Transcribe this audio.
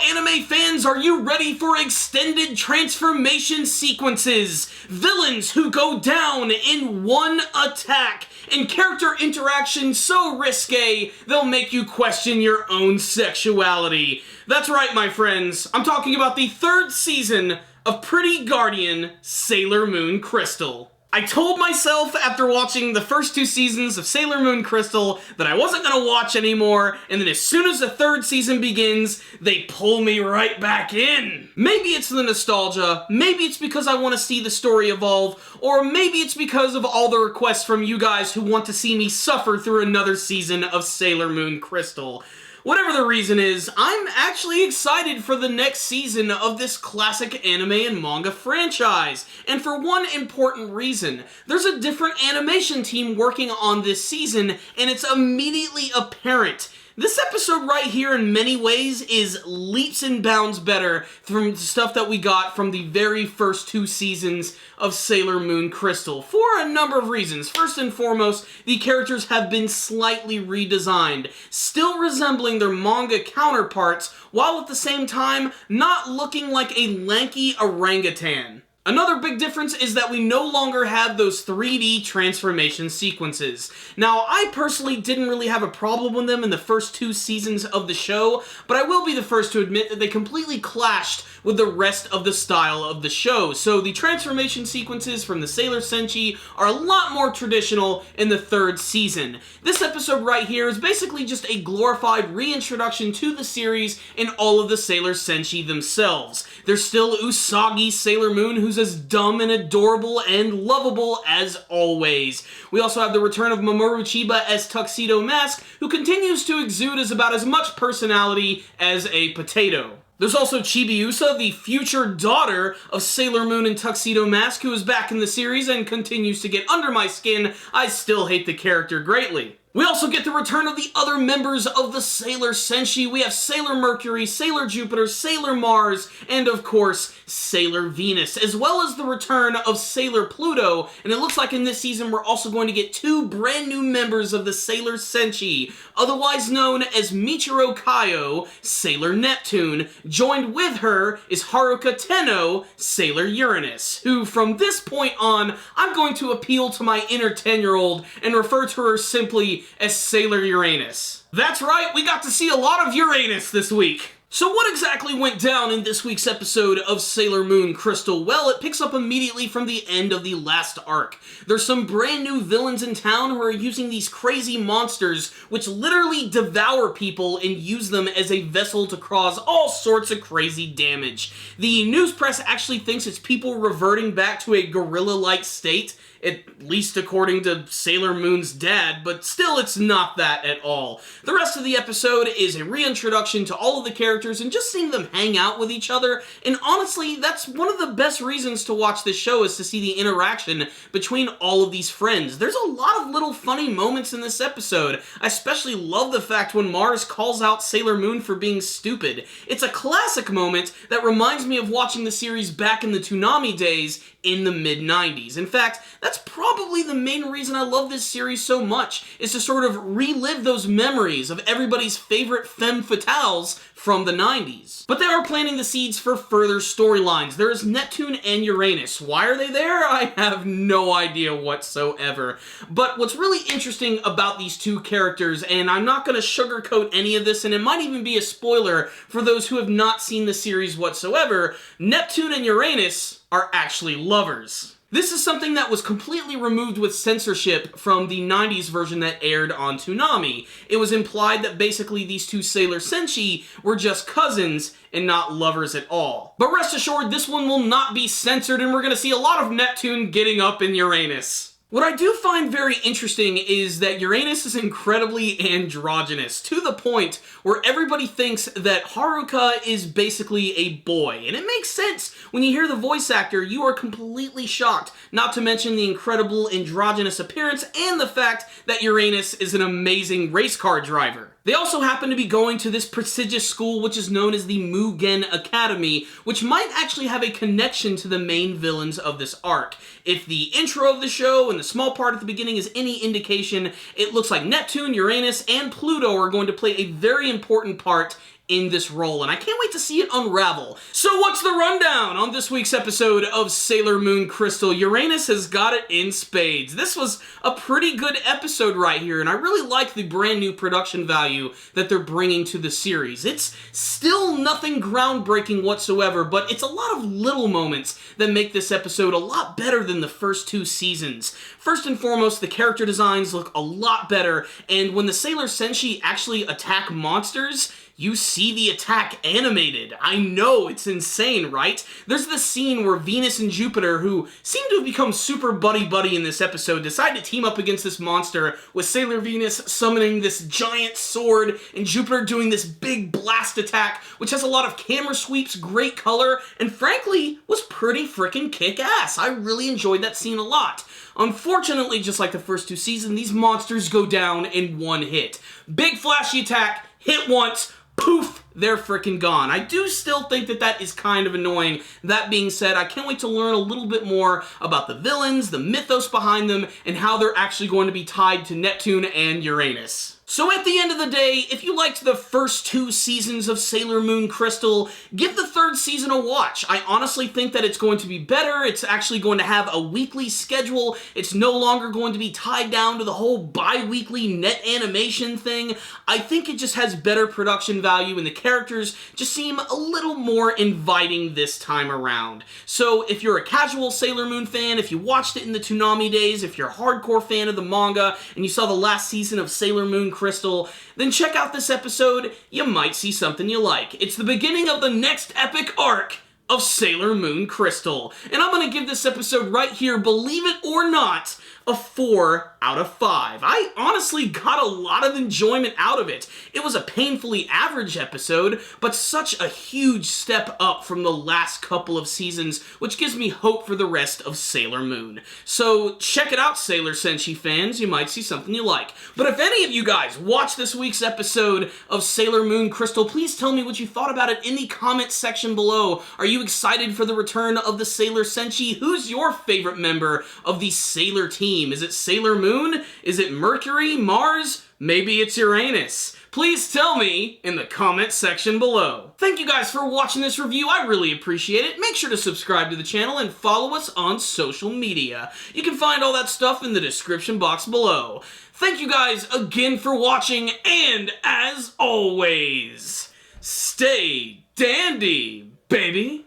anime fans, are you ready for extended transformation sequences? Villains who go down in one attack, and character interaction so risque, they'll make you question your own sexuality. That's right, my friends. I'm talking about the third season of Pretty Guardian Sailor Moon Crystal. I told myself after watching the first two seasons of Sailor Moon Crystal that I wasn't going to watch anymore, and then as soon as the third season begins, they pull me right back in. Maybe it's the nostalgia, maybe it's because I want to see the story evolve, or maybe it's because of all the requests from you guys who want to see me suffer through another season of Sailor Moon Crystal. Whatever the reason is, I'm actually excited for the next season of this classic anime and manga franchise. And for one important reason. There's a different animation team working on this season, and it's immediately apparent. This episode right here, in many ways, is leaps and bounds better from the stuff that we got from the very first two seasons of Sailor Moon Crystal, for a number of reasons. First and foremost, the characters have been slightly redesigned, still resembling their manga counterparts, while at the same time not looking like a lanky orangutan. Another big difference is that we no longer have those 3D transformation sequences. Now, I personally didn't really have a problem with them in the first two seasons of the show, but I will be the first to admit that they completely clashed with the rest of the style of the show. So the transformation sequences from the Sailor Senshi are a lot more traditional in the third season. This episode right here is basically just a glorified reintroduction to the series in all of the Sailor Senshi themselves. There's still Usagi Sailor Moon, who's as dumb and adorable and lovable as always. We also have the return of Mamoru Chiba as Tuxedo Mask, who continues to exude as about as much personality as a potato. There's also Chibiusa, the future daughter of Sailor Moon and Tuxedo Mask, who is back in the series and continues to get under my skin. I still hate the character greatly. We also get the return of the other members of the Sailor Senshi. We have Sailor Mercury, Sailor Jupiter, Sailor Mars, and of course, Sailor Venus, as well as the return of Sailor Pluto. And it looks like in this season we're also going to get two brand new members of the Sailor Senshi, otherwise known as Michiro Kaio, Sailor Neptune. Joined with her is Haruka Tenno, Sailor Uranus, who from this point on, I'm going to appeal to my inner 10-year-old and refer to her simply as Sailor Uranus. That's right, we got to see a lot of Uranus this week. So what exactly went down in this week's episode of Sailor Moon Crystal? Well, it picks up immediately from the end of the last arc. There's some brand new villains in town who are using these crazy monsters which literally devour people and use them as a vessel to cause all sorts of crazy damage. The news press actually thinks it's people reverting back to a gorilla-like state, at least according to Sailor Moon's dad, but still it's not that at all. The rest of the episode is a reintroduction to all of the characters and just seeing them hang out with each other, and honestly, that's one of the best reasons to watch this show, is to see the interaction between all of these friends. There's a lot of little funny moments in this episode. I especially love the fact when Mars calls out Sailor Moon for being stupid. It's a classic moment that reminds me of watching the series back in the Toonami days in the mid-90s. In fact, that's probably the main reason I love this series so much, is to sort of relive those memories of everybody's favorite femme fatales from the 90s. But they are planting the seeds for further storylines. There is Neptune and Uranus. Why are they there? I have no idea whatsoever. But what's really interesting about these two characters, and I'm not going to sugarcoat any of this, and it might even be a spoiler for those who have not seen the series whatsoever, Neptune and Uranus are actually lovers. This is something that was completely removed with censorship from the 90s version that aired on Toonami. It was implied that basically these two Sailor Senshi were just cousins and not lovers at all. But rest assured, this one will not be censored, and we're going to see a lot of Neptune getting up in Uranus. What I do find very interesting is that Uranus is incredibly androgynous, to the point where everybody thinks that Haruka is basically a boy. And it makes sense. When you hear the voice actor, you are completely shocked, not to mention the incredible androgynous appearance and the fact that Uranus is an amazing race car driver. They also happen to be going to this prestigious school which is known as the Mugen Academy, which might actually have a connection to the main villains of this arc. If the intro of the show and the small part at the beginning is any indication, it looks like Neptune, Uranus, and Pluto are going to play a very important part in this role, and I can't wait to see it unravel. So what's the rundown on this week's episode of Sailor Moon Crystal? Uranus has got it in spades. This was a pretty good episode right here, and I really like the brand new production value that they're bringing to the series. It's still nothing groundbreaking whatsoever, but it's a lot of little moments that make this episode a lot better than the first two seasons. First and foremost, the character designs look a lot better, and when the Sailor Senshi actually attack monsters, you see the attack animated. I know, it's insane, right? There's this scene where Venus and Jupiter, who seem to have become super buddy-buddy in this episode, decide to team up against this monster, with Sailor Venus summoning this giant sword, and Jupiter doing this big blast attack, which has a lot of camera sweeps, great color, and frankly, was pretty freaking kick-ass. I really enjoyed that scene a lot. Unfortunately, just like the first two seasons, these monsters go down in one hit. Big flashy attack, hit once, poof, they're freaking gone. I do still think that that is kind of annoying. That being said, I can't wait to learn a little bit more about the villains, the mythos behind them, and how they're actually going to be tied to Neptune and Uranus. So at the end of the day, if you liked the first two seasons of Sailor Moon Crystal, give the third season a watch. I honestly think that it's going to be better. It's actually going to have a weekly schedule. It's no longer going to be tied down to the whole bi-weekly net animation thing. I think it just has better production value, and the characters just seem a little more inviting this time around. So if you're a casual Sailor Moon fan, if you watched it in the Toonami days, if you're a hardcore fan of the manga, and you saw the last season of Sailor Moon Crystal, then check out this episode. You might see something you like. It's the beginning of the next epic arc of Sailor Moon Crystal. And I'm gonna give this episode right here, believe it or not, a 4 out of 5. I honestly got a lot of enjoyment out of it. It was a painfully average episode, but such a huge step up from the last couple of seasons, which gives me hope for the rest of Sailor Moon. So check it out, Sailor Senshi fans. You might see something you like. But if any of you guys watched this week's episode of Sailor Moon Crystal, please tell me what you thought about it in the comments section below. Are you excited for the return of the Sailor Senshi? Who's your favorite member of the Sailor team? Is it Sailor Moon? Is it Mercury? Mars? Maybe it's Uranus. Please tell me in the comment section below. Thank you guys for watching this review. I really appreciate it. Make sure to subscribe to the channel and follow us on social media. You can find all that stuff in the description box below. Thank you guys again for watching, and as always, stay dandy, baby.